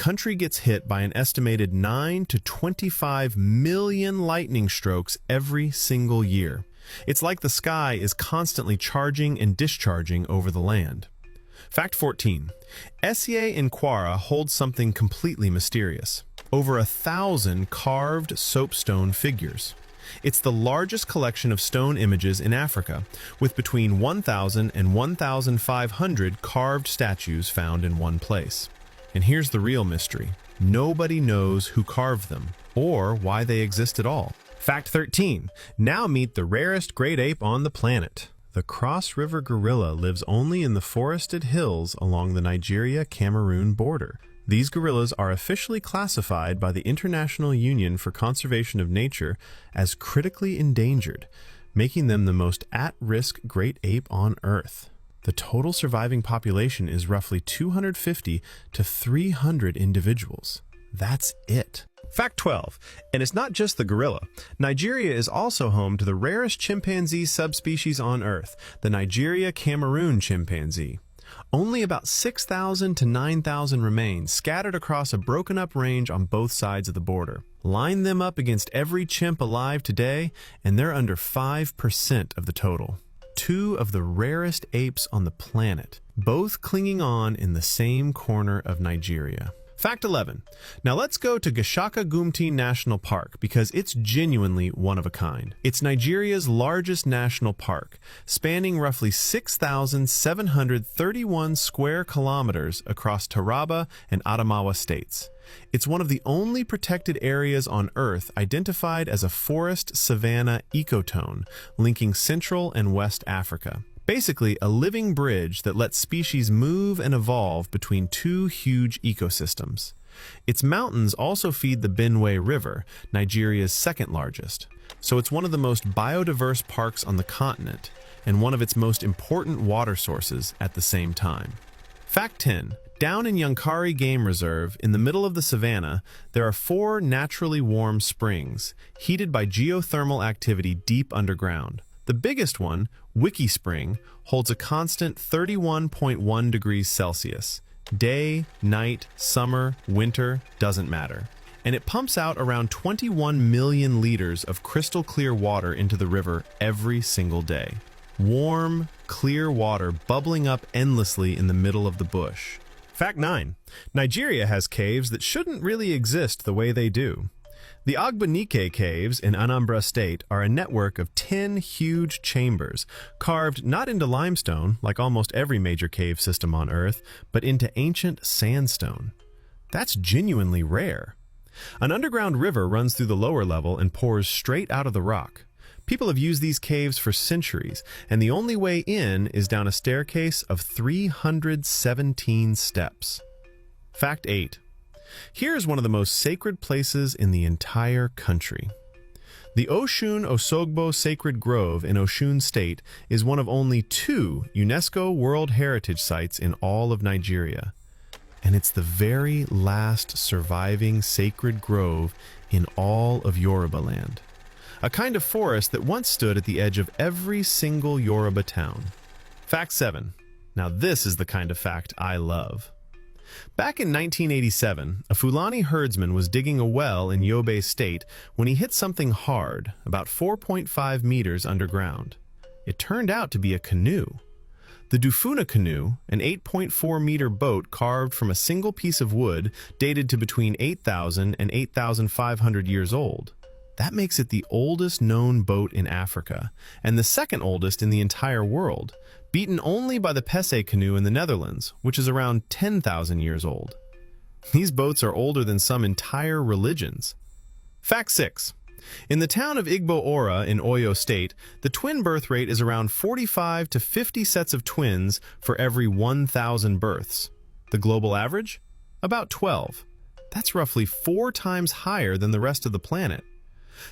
country gets hit by an estimated 9 to 25 million lightning strokes every single year. It's like the sky is constantly charging and discharging over the land. Fact 14. Essier in Kwara holds something completely mysterious. Over 1,000 carved soapstone figures. It's the largest collection of stone images in Africa, with between 1,000 and 1,500 carved statues found in one place. And here's the real mystery. Nobody knows who carved them, or why they exist at all. Fact 13. Now meet the rarest great ape on the planet. The Cross River gorilla lives only in the forested hills along the Nigeria-Cameroon border. These gorillas are officially classified by the International Union for Conservation of Nature as critically endangered, making them the most at-risk great ape on Earth. The total surviving population is roughly 250 to 300 individuals. That's it. Fact 12. And it's not just the gorilla. Nigeria is also home to the rarest chimpanzee subspecies on Earth, the Nigeria-Cameroon chimpanzee. Only about 6,000 to 9,000 remain, scattered across a broken-up range on both sides of the border. Line them up against every chimp alive today, and they're under 5% of the total. Two of the rarest apes on the planet, both clinging on in the same corner of Nigeria. Fact 11. Now let's go to Gashaka Gumti National Park because it's genuinely one of a kind. It's Nigeria's largest national park, spanning roughly 6,731 square kilometers across Taraba and Adamawa states. It's one of the only protected areas on Earth identified as a forest savanna ecotone, linking Central and West Africa. Basically, a living bridge that lets species move and evolve between two huge ecosystems. Its mountains also feed the Benue River, Nigeria's second largest. So it's one of the most biodiverse parks on the continent, and one of its most important water sources at the same time. Fact 10. Down in Yankari Game Reserve, in the middle of the savannah, there are 4 naturally warm springs, heated by geothermal activity deep underground. The biggest one, Wiki Spring, holds a constant 31.1 degrees Celsius. Day, night, summer, winter, doesn't matter. And it pumps out around 21 million liters of crystal clear water into the river every single day. Warm, clear water bubbling up endlessly in the middle of the bush. Fact 9. Nigeria has caves that shouldn't really exist the way they do. The Ogbunike Caves in Anambra State are a network of 10 huge chambers, carved not into limestone, like almost every major cave system on Earth, but into ancient sandstone. That's genuinely rare. An underground river runs through the lower level and pours straight out of the rock. People have used these caves for centuries, and the only way in is down a staircase of 317 steps. Fact 8. Here's one of the most sacred places in the entire country. The Osun Osogbo Sacred Grove in Osun State is one of only 2 UNESCO World Heritage Sites in all of Nigeria. And it's the very last surviving sacred grove in all of Yoruba land. A kind of forest that once stood at the edge of every single Yoruba town. Fact 7. Now this is the kind of fact I love. Back in 1987, a Fulani herdsman was digging a well in Yobe State when he hit something hard, about 4.5 meters underground. It turned out to be a canoe. The Dufuna canoe, an 8.4-meter boat carved from a single piece of wood dated to between 8,000 and 8,500 years old. That makes it the oldest known boat in Africa, and the second oldest in the entire world, beaten only by the Pesse canoe in the Netherlands, which is around 10,000 years old. These boats are older than some entire religions. Fact 6. In the town of Igbo Ora in Oyo State, the twin birth rate is around 45 to 50 sets of twins for every 1,000 births. The global average? About 12. That's roughly 4 times higher than the rest of the planet.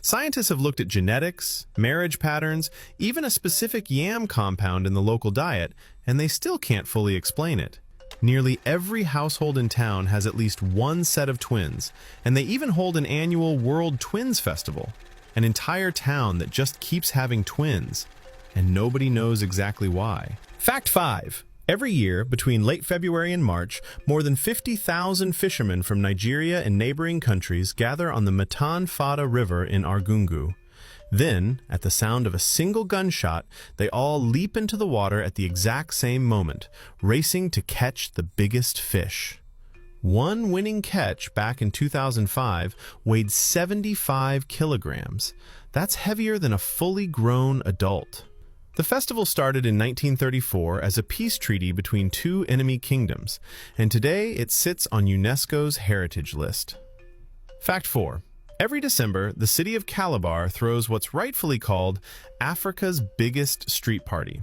Scientists have looked at genetics, marriage patterns, even a specific yam compound in the local diet, and they still can't fully explain it. Nearly every household in town has at least 1 set of twins, and they even hold an annual World Twins Festival, an entire town that just keeps having twins, and nobody knows exactly why. Fact 5. Every year, between late February and March, more than 50,000 fishermen from Nigeria and neighboring countries gather on the Matan-Fada River in Argungu. Then, at the sound of a single gunshot, they all leap into the water at the exact same moment, racing to catch the biggest fish. One winning catch back in 2005 weighed 75 kilograms. That's heavier than a fully grown adult. The festival started in 1934 as a peace treaty between two enemy kingdoms, and today it sits on UNESCO's heritage list. Fact 4. Every December, the city of Calabar throws what's rightfully called Africa's biggest street party.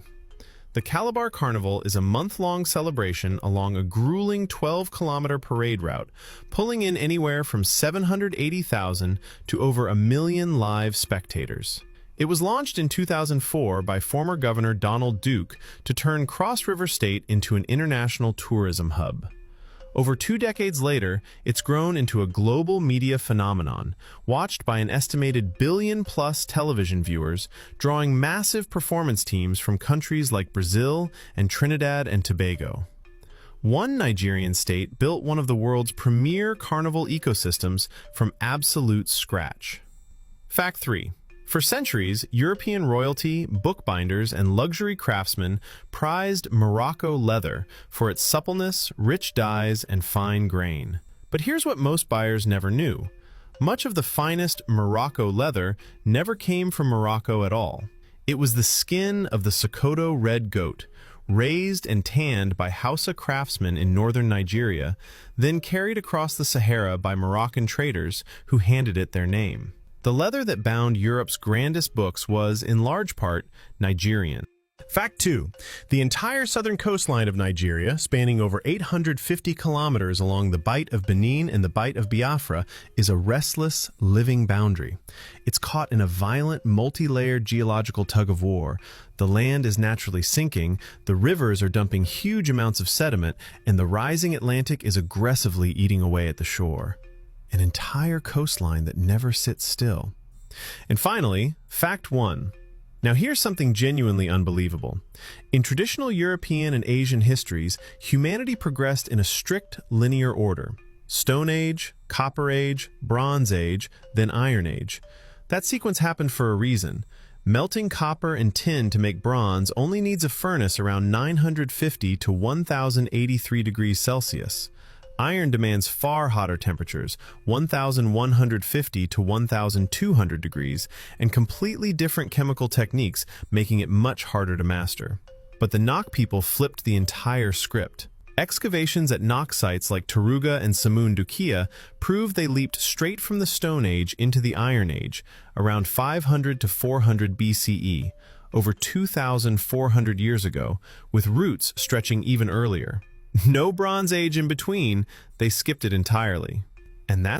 The Calabar Carnival is a month-long celebration along a grueling 12-kilometer parade route, pulling in anywhere from 780,000 to over 1 million live spectators. It was launched in 2004 by former Governor Donald Duke to turn Cross River State into an international tourism hub. Over 2 decades later, it's grown into a global media phenomenon, watched by an estimated billion-plus television viewers, drawing massive performance teams from countries like Brazil and Trinidad and Tobago. One Nigerian state built one of the world's premier carnival ecosystems from absolute scratch. Fact 3. For centuries, European royalty, bookbinders, and luxury craftsmen prized Morocco leather for its suppleness, rich dyes, and fine grain. But here's what most buyers never knew. Much of the finest Morocco leather never came from Morocco at all. It was the skin of the Sokoto red goat, raised and tanned by Hausa craftsmen in northern Nigeria, then carried across the Sahara by Moroccan traders who handed it their name. The leather that bound Europe's grandest books was, in large part, Nigerian. Fact 2. The entire southern coastline of Nigeria, spanning over 850 kilometers along the Bight of Benin and the Bight of Biafra, is a restless, living boundary. It's caught in a violent, multi-layered geological tug-of-war. The land is naturally sinking, the rivers are dumping huge amounts of sediment, and the rising Atlantic is aggressively eating away at the shore. An entire coastline that never sits still. And finally, fact 1. Now here's something genuinely unbelievable. In traditional European and Asian histories, humanity progressed in a strict linear order. Stone Age, Copper Age, Bronze Age, then Iron Age. That sequence happened for a reason. Melting copper and tin to make bronze only needs a furnace around 950 to 1083 degrees Celsius. Iron demands far hotter temperatures, 1,150 to 1,200 degrees, and completely different chemical techniques, making it much harder to master. But the Nok people flipped the entire script. Excavations at Nok sites like Taruga and Samun Dukia prove they leaped straight from the Stone Age into the Iron Age, around 500 to 400 BCE, over 2,400 years ago, with roots stretching even earlier. No Bronze Age in between, they skipped it entirely. And that's